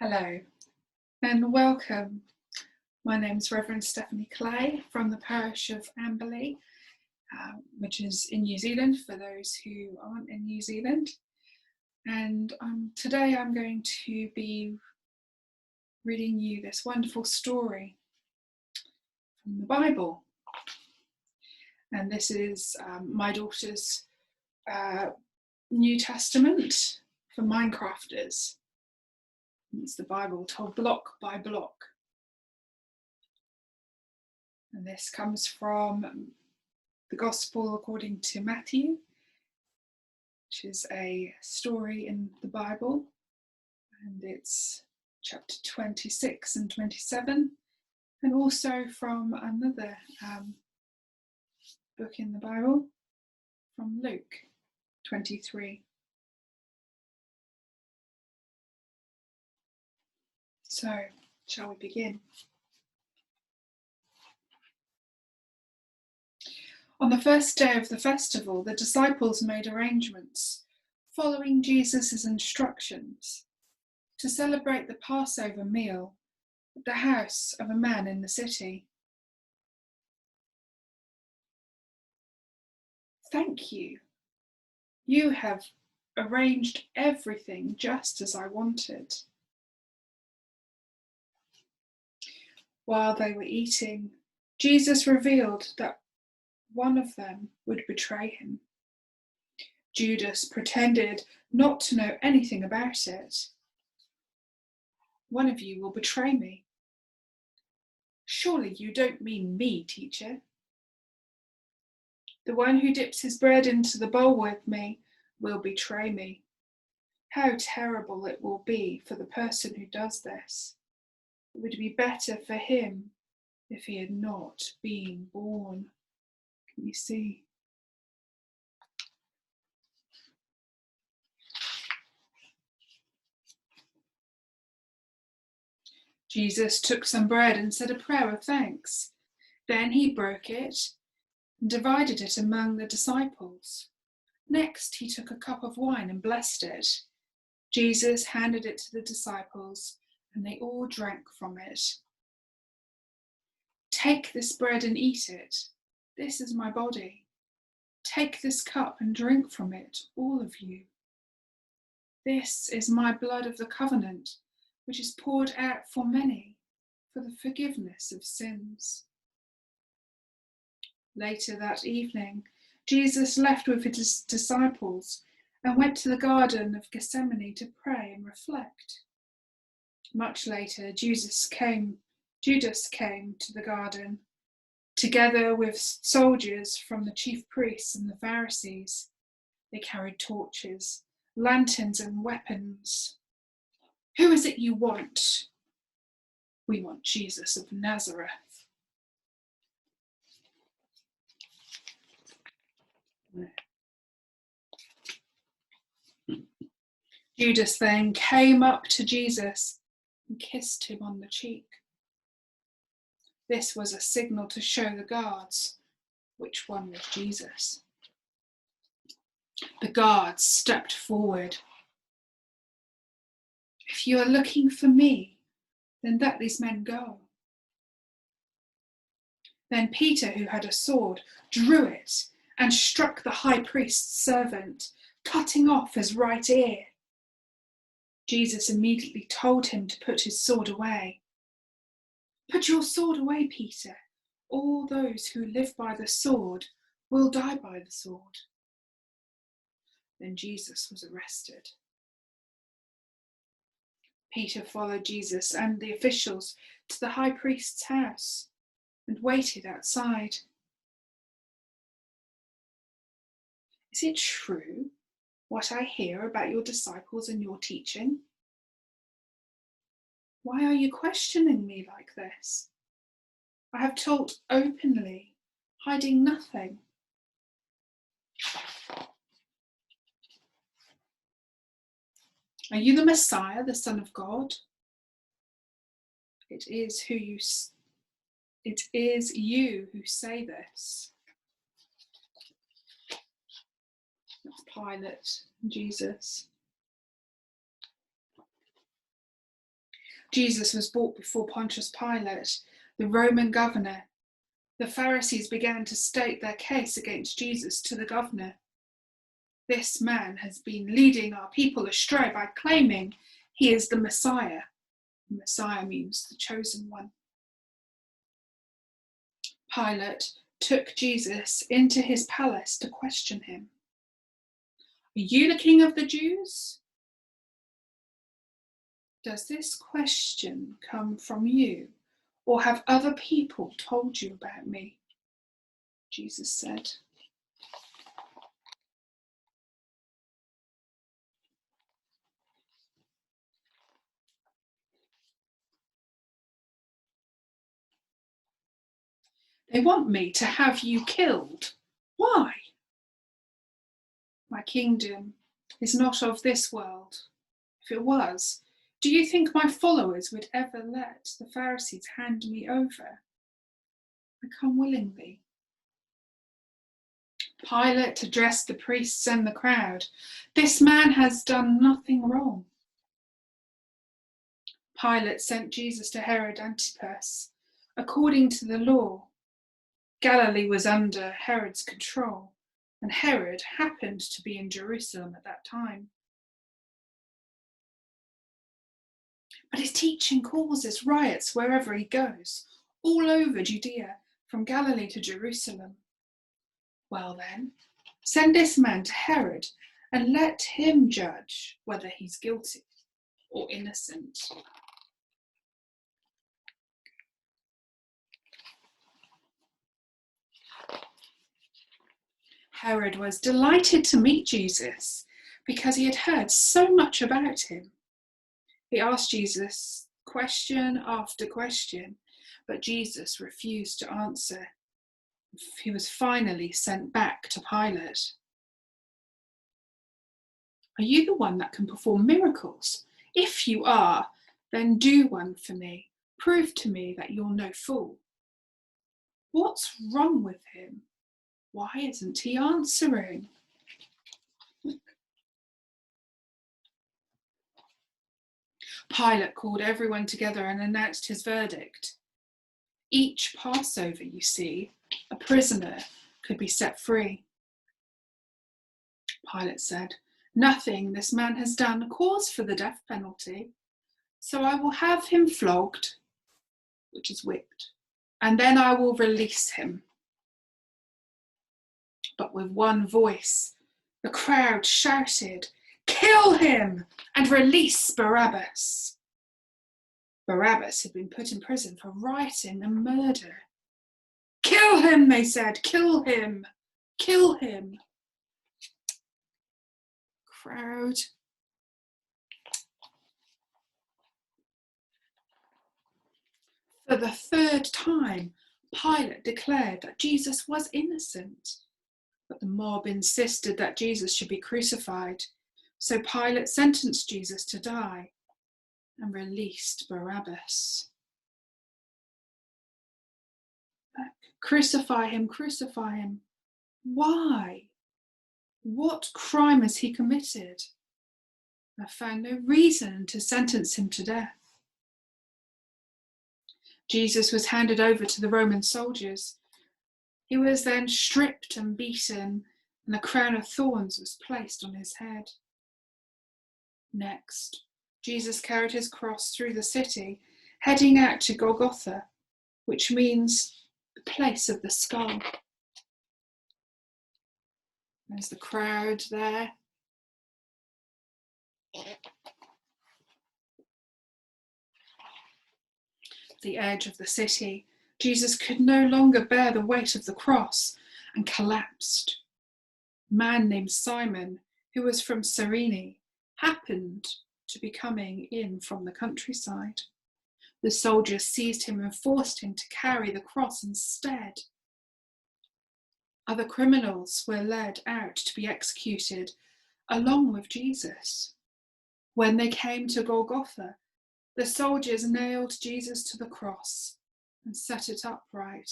Hello and welcome. My name is Reverend Stephanie Clay from the Parish of Amberley, which is in New Zealand for those who aren't in New Zealand. And today I'm going to be reading you this wonderful story from the Bible. And this is my daughter's New Testament for Minecrafters. It's the Bible told block by block. And this comes from the Gospel according to Matthew, which is a story in the Bible. And it's chapter 26 and 27. And also from another book in the Bible, from Luke 23. So, shall we begin? On the first day of the festival, the disciples made arrangements, following Jesus' instructions, to celebrate the Passover meal at the house of a man in the city. Thank you. You have arranged everything just as I wanted. While they were eating, Jesus revealed that one of them would betray him. Judas pretended not to know anything about it. One of you will betray me. Surely you don't mean me, teacher. The one who dips his bread into the bowl with me will betray me. How terrible it will be for the person who does this. It would be better for him if he had not been born. Can you see? Jesus took some bread and said a prayer of thanks. Then he broke it and divided it among the disciples. Next, he took a cup of wine and blessed it. Jesus handed it to the disciples, and they all drank from it. Take this bread and eat it. This is my body. Take this cup and drink from it, all of you. This is my blood of the covenant, which is poured out for many for the forgiveness of sins. Later that evening, Jesus left with his disciples and went to the Garden of Gethsemane to pray and reflect. Much later, Judas came to the garden, together with soldiers from the chief priests and the Pharisees. They carried torches, lanterns, and weapons. Who is it you want? We want Jesus of Nazareth. Judas then came up to Jesus and kissed him on the cheek. This was a signal to show the guards which one was Jesus. The guards stepped forward. If you are looking for me, then let these men go. Then Peter, who had a sword, drew it and struck the high priest's servant, cutting off his right ear. Jesus immediately told him to put his sword away. Put your sword away, Peter. All those who live by the sword will die by the sword. Then Jesus was arrested. Peter followed Jesus and the officials to the high priest's house and waited outside. Is it true what I hear about your disciples and your teaching? Why are you questioning me like this? I have told openly, hiding nothing. Are you the Messiah, the Son of God? It is you who say this. That's Pilate and Jesus. Jesus was brought before Pontius Pilate, the Roman governor. The Pharisees began to state their case against Jesus to the governor. This man has been leading our people astray by claiming he is the Messiah. The Messiah means the chosen one. Pilate took Jesus into his palace to question him. Are you the king of the Jews? Does this question come from you, or have other people told you about me? Jesus said. They want me to have you killed. Why? My kingdom is not of this world. If it was, do you think my followers would ever let the Pharisees hand me over? I come willingly. Pilate addressed the priests and the crowd. This man has done nothing wrong. Pilate sent Jesus to Herod Antipas. According to the law, Galilee was under Herod's control, and Herod happened to be in Jerusalem at that time. But his teaching causes riots wherever he goes, all over Judea, from Galilee to Jerusalem. Well then, send this man to Herod and let him judge whether he's guilty or innocent. Herod was delighted to meet Jesus because he had heard so much about him. He asked Jesus question after question, but Jesus refused to answer. He was finally sent back to Pilate. Are you the one that can perform miracles? If you are, then do one for me. Prove to me that you're no fool. What's wrong with him? Why isn't he answering? Pilate called everyone together and announced his verdict. Each Passover, you see, a prisoner could be set free. Pilate said, nothing this man has done calls for the death penalty, so I will have him flogged, which is whipped, and then I will release him. But with one voice, the crowd shouted, kill him and release Barabbas. Barabbas had been put in prison for rioting and murder. Kill him, they said, kill him, kill him. Crowd. For the third time, Pilate declared that Jesus was innocent, but the mob insisted that Jesus should be crucified. So Pilate sentenced Jesus to die and released Barabbas. Crucify him, crucify him. Why? What crime has he committed? I found no reason to sentence him to death. Jesus was handed over to the Roman soldiers. He was then stripped and beaten, and a crown of thorns was placed on his head. Next, Jesus carried his cross through the city, heading out to Golgotha, which means the place of the skull. There's the crowd there. The edge of the city, Jesus could no longer bear the weight of the cross and collapsed. A man named Simon, who was from Cyrene, happened to be coming in from the countryside. The soldiers seized him and forced him to carry the cross instead. Other criminals were led out to be executed along with Jesus. When they came to Golgotha, the soldiers nailed Jesus to the cross and set it upright.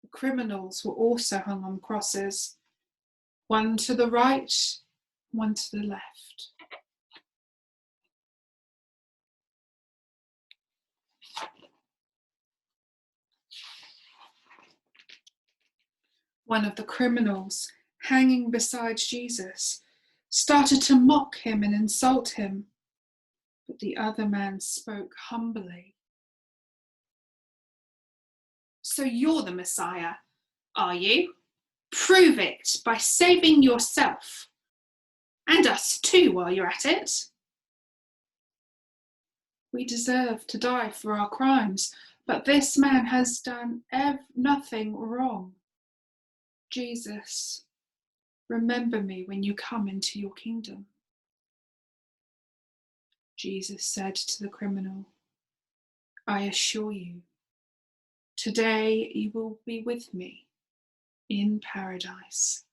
The criminals were also hung on crosses, one to the right, one to the left. One of the criminals hanging beside Jesus started to mock him and insult him, but the other man spoke humbly. "So you're the Messiah, are you? Prove it by saving yourself, and us too while you're at it." "We deserve to die for our crimes, but this man has done nothing wrong. Jesus, remember me when you come into your kingdom." Jesus said to the criminal, "I assure you, today you will be with me in paradise."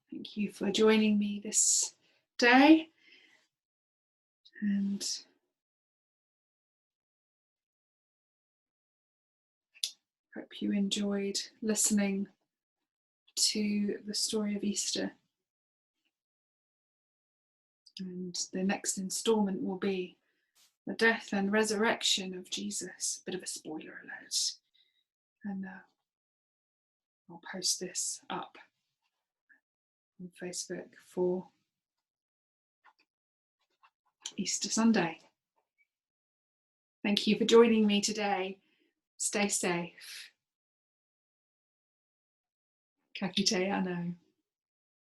Thank you for joining me this day, and hope you enjoyed listening to the story of Easter. And the next instalment will be the death and resurrection of Jesus. Bit of a spoiler alert. And I'll post this up on Facebook for Easter Sunday. Thank you for joining me today. Stay safe. Ka kite anō.